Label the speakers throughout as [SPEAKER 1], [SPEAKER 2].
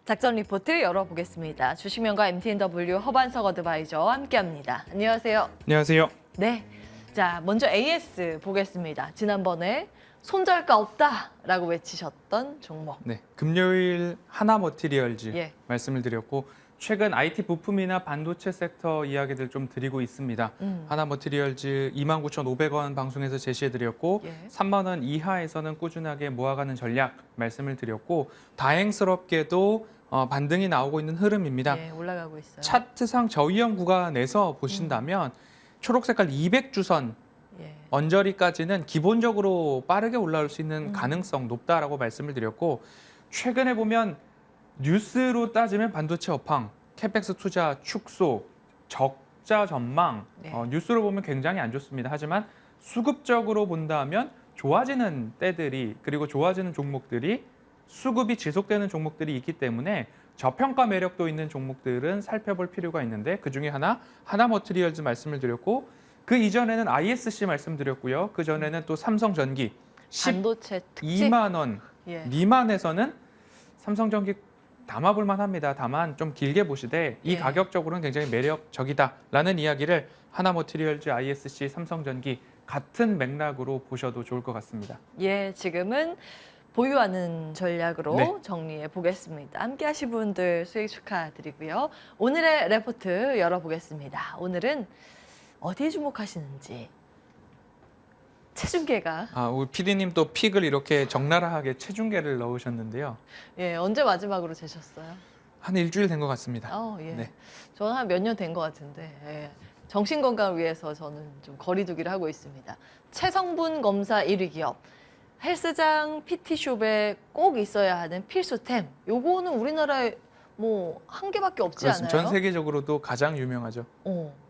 [SPEAKER 1] 작전 리포트 열어보겠습니다. 주식명가 MTNW 허반석 어드바이저와 함께합니다. 안녕하세요.
[SPEAKER 2] 안녕하세요.
[SPEAKER 1] 네, 자 먼저 AS 보겠습니다. 지난번에 손절가 없다라고 외치셨던 종목.
[SPEAKER 2] 네, 금요일 하나머티리얼즈
[SPEAKER 1] 예.
[SPEAKER 2] 말씀을 드렸고 최근 IT 부품이나 반도체 섹터 이야기들 좀 드리고 있습니다. 하나머티리얼즈 29,500원 방송에서 제시해드렸고
[SPEAKER 1] 예.
[SPEAKER 2] 3만 원 이하에서는 꾸준하게 모아가는 전략 말씀을 드렸고 다행스럽게도 반등이 나오고 있는 흐름입니다.
[SPEAKER 1] 예, 올라가고 있어요.
[SPEAKER 2] 차트상 저위험 구간에서 보신다면 초록 색깔 200주선
[SPEAKER 1] 예.
[SPEAKER 2] 언저리까지는 기본적으로 빠르게 올라올 수 있는 가능성 높다라고 말씀을 드렸고 최근에 보면 뉴스로 따지면 반도체 업황, 캐펙스 투자 축소, 적자 전망
[SPEAKER 1] 네.
[SPEAKER 2] 뉴스로 보면 굉장히 안 좋습니다. 하지만 수급적으로 본다면 좋아지는 때들이 그리고 좋아지는 종목들이 수급이 지속되는 종목들이 있기 때문에 저평가 매력도 있는 종목들은 살펴볼 필요가 있는데 그중에 하나머티리얼즈 말씀을 드렸고 그 이전에는 ISC 말씀드렸고요. 그 전에는 또 삼성전기
[SPEAKER 1] 반도체 특징.
[SPEAKER 2] 12만 원
[SPEAKER 1] 예.
[SPEAKER 2] 미만에서는 삼성전기 담아볼 만합니다. 다만 좀 길게 보시되 이
[SPEAKER 1] 예.
[SPEAKER 2] 가격적으로는 굉장히 매력적이다라는 이야기를 하나머티리얼즈, ISC, 삼성전기 같은 맥락으로 보셔도 좋을 것 같습니다.
[SPEAKER 1] 예, 지금은 보유하는 전략으로
[SPEAKER 2] 네.
[SPEAKER 1] 정리해 보겠습니다. 함께 하신 분들 수익 축하드리고요. 오늘의 레포트 열어보겠습니다. 오늘은 어디에 주목하시는지 체중계가
[SPEAKER 2] 우리 PD님 또 픽을 이렇게 적나라하게 체중계를 넣으셨는데요.
[SPEAKER 1] 예, 언제 마지막으로 재셨어요?
[SPEAKER 2] 한 일주일 된 것 같습니다.
[SPEAKER 1] 예.
[SPEAKER 2] 네.
[SPEAKER 1] 저는 한 몇 년 된 것 같은데 예. 정신 건강을 위해서 저는 좀 거리두기를 하고 있습니다. 체성분 검사 1위 기업. 헬스장 PT숍에 꼭 있어야 하는 필수템. 요거는 우리나라에 뭐 한 개밖에 없지
[SPEAKER 2] 그렇습니다.
[SPEAKER 1] 않아요?
[SPEAKER 2] 전 세계적으로도 가장 유명하죠.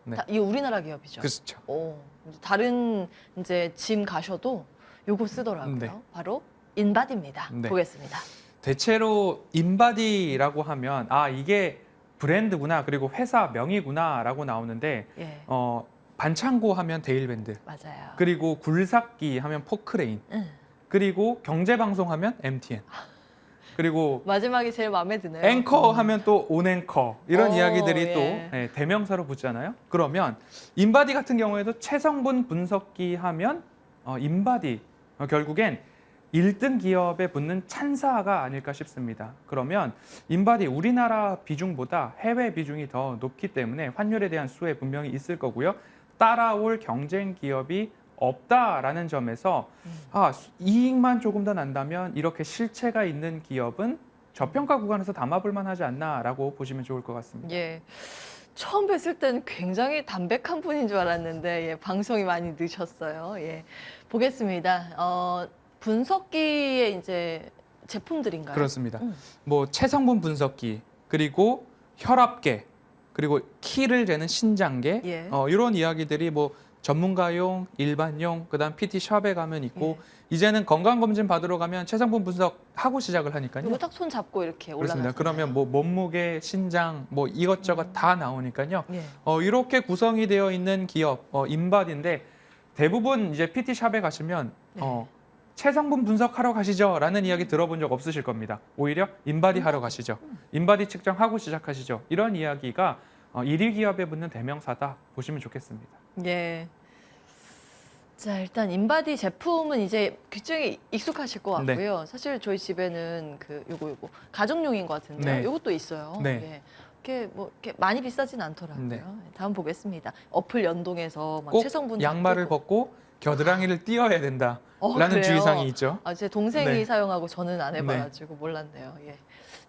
[SPEAKER 1] 네. 이게 우리나라 기업이죠.
[SPEAKER 2] 그렇죠.
[SPEAKER 1] 다른 이제 짐 가셔도 요거 쓰더라고요.
[SPEAKER 2] 네.
[SPEAKER 1] 바로 인바디입니다.
[SPEAKER 2] 네.
[SPEAKER 1] 보겠습니다.
[SPEAKER 2] 대체로 인바디라고 하면 이게 브랜드구나 그리고 회사 명이구나라고 나오는데
[SPEAKER 1] 예,
[SPEAKER 2] 반창고 하면 데일밴드
[SPEAKER 1] 맞아요.
[SPEAKER 2] 그리고 굴삭기 하면 포크레인 그리고 경제방송 하면 MTN 그리고
[SPEAKER 1] 마지막이 제일 마음에 드네요.
[SPEAKER 2] 앵커 하면 또 온앵커 이런 이야기들이
[SPEAKER 1] 예.
[SPEAKER 2] 또 대명사로 붙잖아요. 그러면 인바디 같은 경우에도 체성분 분석기 하면 인바디 결국엔 1등 기업에 붙는 찬사가 아닐까 싶습니다. 그러면 인바디 우리나라 비중보다 해외 비중이 더 높기 때문에 환율에 대한 수혜 분명히 있을 거고요. 따라올 경쟁 기업이 없다라는 점에서 이익만 조금 더 난다면 이렇게 실체가 있는 기업은 저평가 구간에서 담아볼 만하지 않나라고 보시면 좋을 것 같습니다.
[SPEAKER 1] 예. 처음 뵀을 때는 굉장히 담백한 분인 줄 알았는데 예, 방송이 많이 늦었어요. 예. 보겠습니다. 분석기의 이제 제품들인가요?
[SPEAKER 2] 그렇습니다. 뭐 체성분 분석기 그리고 혈압계 그리고 키를 재는 신장계
[SPEAKER 1] 예.
[SPEAKER 2] 이런 이야기들이 뭐 전문가용, 일반용, 그다음 PT 샵에 가면 있고
[SPEAKER 1] 예.
[SPEAKER 2] 이제는 건강검진 받으러 가면 체성분 분석하고 시작을 하니까요.
[SPEAKER 1] 이거 딱 손 잡고 이렇게
[SPEAKER 2] 그렇습니다.
[SPEAKER 1] 올라가잖아요.
[SPEAKER 2] 그러면 뭐 몸무게, 신장, 뭐 이것저것 다 나오니까요.
[SPEAKER 1] 예.
[SPEAKER 2] 이렇게 구성이 되어 있는 기업 인바디인데 대부분 이제 PT 샵에 가시면
[SPEAKER 1] 네.
[SPEAKER 2] 체성분 분석하러 가시죠라는 이야기 들어본 적 없으실 겁니다. 오히려 인바디 하러 가시죠. 인바디 측정하고 시작하시죠. 이런 이야기가 1위 기업에 붙는 대명사다 보시면 좋겠습니다.
[SPEAKER 1] 예. 자, 일단 인바디 제품은 이제 굉장히 익숙하실 것
[SPEAKER 2] 네.
[SPEAKER 1] 같고요. 사실 저희 집에는 요거 가정용인 것 같은데요.
[SPEAKER 2] 네.
[SPEAKER 1] 요것도 있어요.
[SPEAKER 2] 네.
[SPEAKER 1] 예. 이렇게 많이 비싸진 않더라고요.
[SPEAKER 2] 네.
[SPEAKER 1] 다음 보겠습니다. 어플 연동해서 막
[SPEAKER 2] 꼭
[SPEAKER 1] 체성분
[SPEAKER 2] 양말을
[SPEAKER 1] 잡고.
[SPEAKER 2] 벗고 겨드랑이를 띄어야 된다라는
[SPEAKER 1] 그래요?
[SPEAKER 2] 주의사항이 있죠.
[SPEAKER 1] 제 동생이
[SPEAKER 2] 네.
[SPEAKER 1] 사용하고 저는 안 해봐가지고 몰랐네요. 예.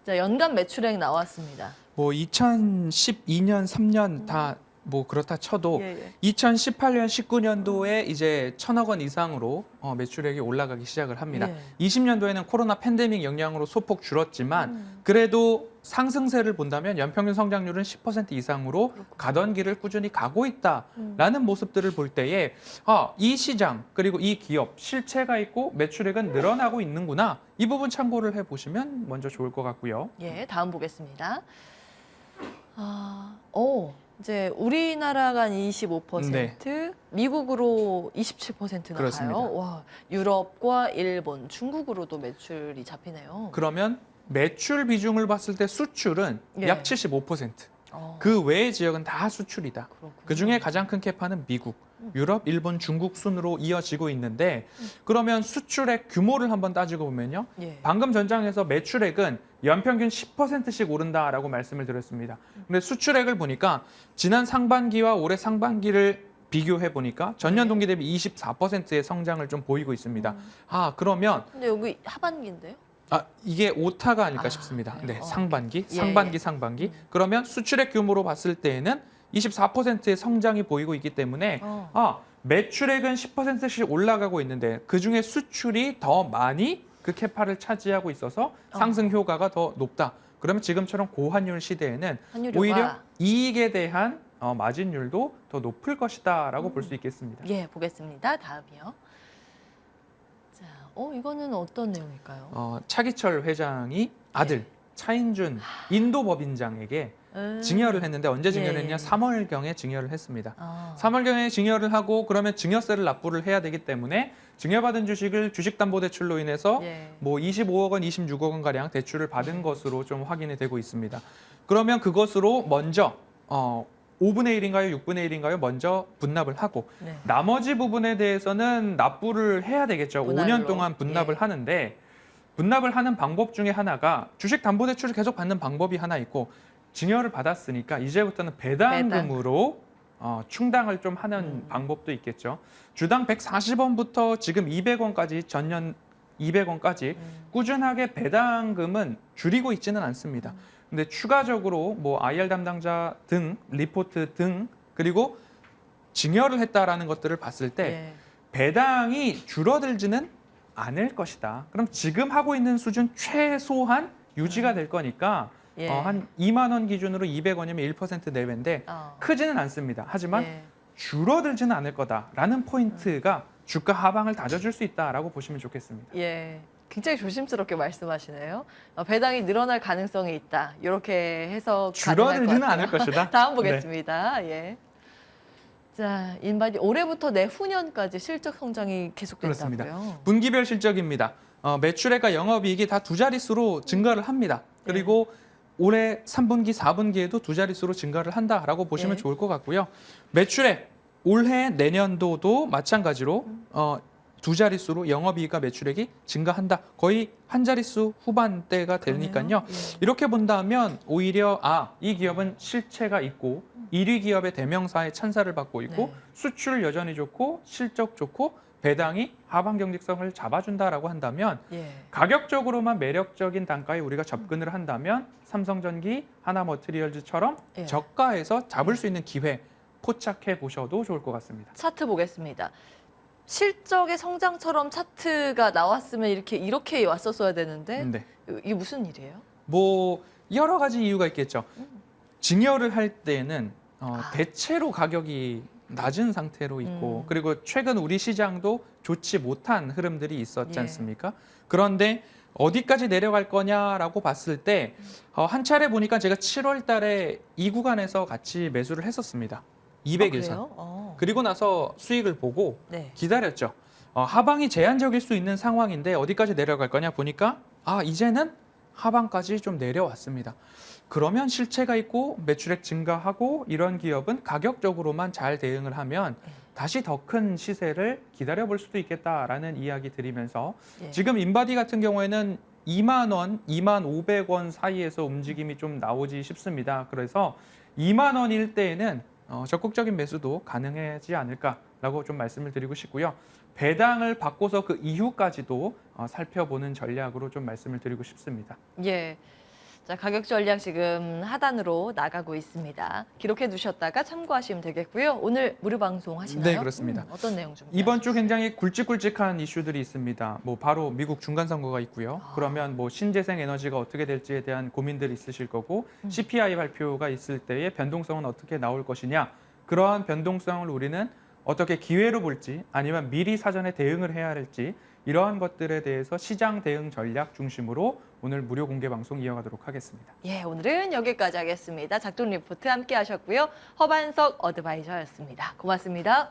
[SPEAKER 1] 자, 연간 매출액 나왔습니다.
[SPEAKER 2] 뭐 2012년, 3년 다 뭐 그렇다 쳐도
[SPEAKER 1] 예.
[SPEAKER 2] 2018년, 19년도에 이제 1,000억 원 이상으로 매출액이 올라가기 시작을 합니다.
[SPEAKER 1] 예.
[SPEAKER 2] 20년도에는 코로나 팬데믹 영향으로 소폭 줄었지만 그래도 상승세를 본다면 연평균 성장률은 10% 이상으로 가던 길을 꾸준히 가고 있다라는 모습들을 볼 때에 이 시장 그리고 이 기업 실체가 있고 매출액은 늘어나고 있는구나. 이 부분 참고를 해보시면 먼저 좋을 것 같고요.
[SPEAKER 1] 예, 다음 보겠습니다. 이제 우리나라가 한 25%, 미국으로 27%나
[SPEAKER 2] 그렇습니다.
[SPEAKER 1] 가요. 와, 유럽과 일본, 중국으로도 매출이 잡히네요.
[SPEAKER 2] 그러면 매출 비중을 봤을 때 수출은
[SPEAKER 1] 예.
[SPEAKER 2] 약 75%. 그 외의 지역은 다 수출이다.
[SPEAKER 1] 그렇군요.
[SPEAKER 2] 그중에 가장 큰 캐파는 미국, 유럽, 일본, 중국 순으로 이어지고 있는데 그러면 수출의 규모를 한번 따지고 보면요.
[SPEAKER 1] 예.
[SPEAKER 2] 방금 전장에서 매출액은 연평균 10%씩 오른다라고 말씀을 드렸습니다. 근데 수출액을 보니까 지난 상반기와 올해 상반기를 비교해 보니까 전년 동기 대비 24%의 성장을 좀 보이고 있습니다. 그러면
[SPEAKER 1] 근데 여기 하반기인데요?
[SPEAKER 2] 이게 오타가 아닐까 싶습니다.
[SPEAKER 1] 그래요?
[SPEAKER 2] 네, 상반기,
[SPEAKER 1] 예,
[SPEAKER 2] 상반기,
[SPEAKER 1] 예.
[SPEAKER 2] 상반기. 그러면 수출액 규모로 봤을 때에는 24%의 성장이 보이고 있기 때문에 매출액은 10%씩 올라가고 있는데 그중에 수출이 더 많이 그 캐파를 차지하고 있어서 상승 효과가 더 높다. 그러면 지금처럼 고환율 시대에는
[SPEAKER 1] 환율효과.
[SPEAKER 2] 오히려 이익에 대한 마진율도 더 높을 것이다라고 볼 수 있겠습니다.
[SPEAKER 1] 예, 보겠습니다. 다음이요. 자, 이거는 어떤 내용일까요?
[SPEAKER 2] 차기철 회장이 아들
[SPEAKER 1] 네.
[SPEAKER 2] 차인준 인도 법인장에게 증여를 했는데 언제 증여를 했냐?
[SPEAKER 1] 예.
[SPEAKER 2] 3월경에 증여를 했습니다. 3월경에 증여를 하고 그러면 증여세를 납부를 해야 되기 때문에 증여받은 주식을 주식담보대출로 인해서
[SPEAKER 1] 예.
[SPEAKER 2] 뭐 25억 원, 26억 원 가량 대출을 받은 것으로 좀 확인이 되고 있습니다. 그러면 그것으로 먼저 5분의 1인가요? 6분의 1인가요? 먼저 분납을 하고
[SPEAKER 1] 네.
[SPEAKER 2] 나머지 부분에 대해서는 납부를 해야 되겠죠.
[SPEAKER 1] 분할로.
[SPEAKER 2] 5년 동안 분납을
[SPEAKER 1] 예.
[SPEAKER 2] 하는데 분납을 하는 방법 중에 하나가 주식담보대출을 계속 받는 방법이 하나 있고 증여를 받았으니까 이제부터는 배당금으로 충당을 좀 하는 방법도 있겠죠. 주당 140원부터 지금 200원까지 전년 200원까지 꾸준하게 배당금은 줄이고 있지는 않습니다. 근데 추가적으로 뭐 IR 담당자 등 리포트 등 그리고 증여를 했다라는 것들을 봤을 때
[SPEAKER 1] 예.
[SPEAKER 2] 배당이 줄어들지는 않을 것이다. 그럼 지금 하고 있는 수준 최소한 유지가 될 거니까
[SPEAKER 1] 예.
[SPEAKER 2] 한 2만 원 기준으로 200원이면 1% 내외인데 크지는 않습니다. 하지만
[SPEAKER 1] 예.
[SPEAKER 2] 줄어들지는 않을 거다라는 포인트가 주가 하방을 다져줄 수 있다라고 보시면 좋겠습니다.
[SPEAKER 1] 예. 굉장히 조심스럽게 말씀하시네요. 배당이 늘어날 가능성이 있다. 이렇게 해서
[SPEAKER 2] 줄어들지는 않을 것이다.
[SPEAKER 1] 다음 보겠습니다. 예. 자, 인바디 올해부터 내후년까지 실적 성장이 계속된다고요.
[SPEAKER 2] 그렇습니다. 분기별 실적입니다. 매출액과 영업이익이 다 두 자릿수로 증가를 합니다. 그리고 올해 3분기, 4분기에도 두 자릿수로 증가를 한다라고 보시면
[SPEAKER 1] 네.
[SPEAKER 2] 좋을 것 같고요. 매출액 올해 내년도도 마찬가지로 두 자릿수로 영업이익과 매출액이 증가한다. 거의 한 자릿수 후반대가 되니까요.
[SPEAKER 1] 예.
[SPEAKER 2] 이렇게 본다면 오히려 이 기업은 실체가 있고 1위 기업의 대명사의 찬사를 받고 있고
[SPEAKER 1] 네.
[SPEAKER 2] 수출 여전히 좋고 실적 좋고 배당이 하방 경직성을 잡아준다라고 한다면
[SPEAKER 1] 예.
[SPEAKER 2] 가격적으로만 매력적인 단가에 우리가 접근을 한다면 삼성전기, 하나머티리얼즈처럼
[SPEAKER 1] 예.
[SPEAKER 2] 저가에서 잡을 수 있는 기회 포착해 보셔도 좋을 것 같습니다.
[SPEAKER 1] 차트 보겠습니다. 실적의 성장처럼 차트가 나왔으면 이렇게 왔었어야 되는데
[SPEAKER 2] 네.
[SPEAKER 1] 이게 무슨 일이에요?
[SPEAKER 2] 뭐 여러 가지 이유가 있겠죠. 증여를 할 때는 대체로 가격이 낮은 상태로 있고 그리고 최근 우리 시장도 좋지 못한 흐름들이 있었지
[SPEAKER 1] 예.
[SPEAKER 2] 않습니까? 그런데 어디까지 내려갈 거냐라고 봤을 때 한 차례 보니까 제가 7월 달에 이 구간에서 같이 매수를 했었습니다. 200일선.
[SPEAKER 1] 그래요?
[SPEAKER 2] 그리고 나서 수익을 보고
[SPEAKER 1] 네.
[SPEAKER 2] 기다렸죠. 하방이 제한적일 수 있는 상황인데 어디까지 내려갈 거냐 보니까 이제는 하방까지 좀 내려왔습니다. 그러면 실체가 있고 매출액 증가하고 이런 기업은 가격적으로만 잘 대응을 하면 다시 더 큰 시세를 기다려볼 수도 있겠다라는 이야기 드리면서
[SPEAKER 1] 예.
[SPEAKER 2] 지금 인바디 같은 경우에는 2만 원, 2만 500원 사이에서 움직임이 좀 나오지 싶습니다. 그래서 2만 원일 때에는 적극적인 매수도 가능하지 않을까라고 좀 말씀을 드리고 싶고요. 배당을 받고서 그 이후까지도 살펴보는 전략으로 좀 말씀을 드리고 싶습니다.
[SPEAKER 1] 예. 자, 가격 전략 지금 하단으로 나가고 있습니다. 기록해 두셨다가 참고하시면 되겠고요. 오늘 무료 방송 하시나요?
[SPEAKER 2] 네, 그렇습니다.
[SPEAKER 1] 어떤 내용 좀?
[SPEAKER 2] 이번 주 굉장히 굵직굵직한 이슈들이 있습니다. 뭐 바로 미국 중간 선거가 있고요. 그러면 뭐 신재생 에너지가 어떻게 될지에 대한 고민들이 있으실 거고 CPI 발표가 있을 때의 변동성은 어떻게 나올 것이냐. 그러한 변동성을 우리는 어떻게 기회로 볼지 아니면 미리 사전에 대응을 해야 할지 이러한 것들에 대해서 시장 대응 전략 중심으로 오늘 무료 공개 방송 이어가도록 하겠습니다.
[SPEAKER 1] 예, 오늘은 여기까지 하겠습니다. 작돈 리포트 함께 하셨고요. 허반석 어드바이저였습니다. 고맙습니다.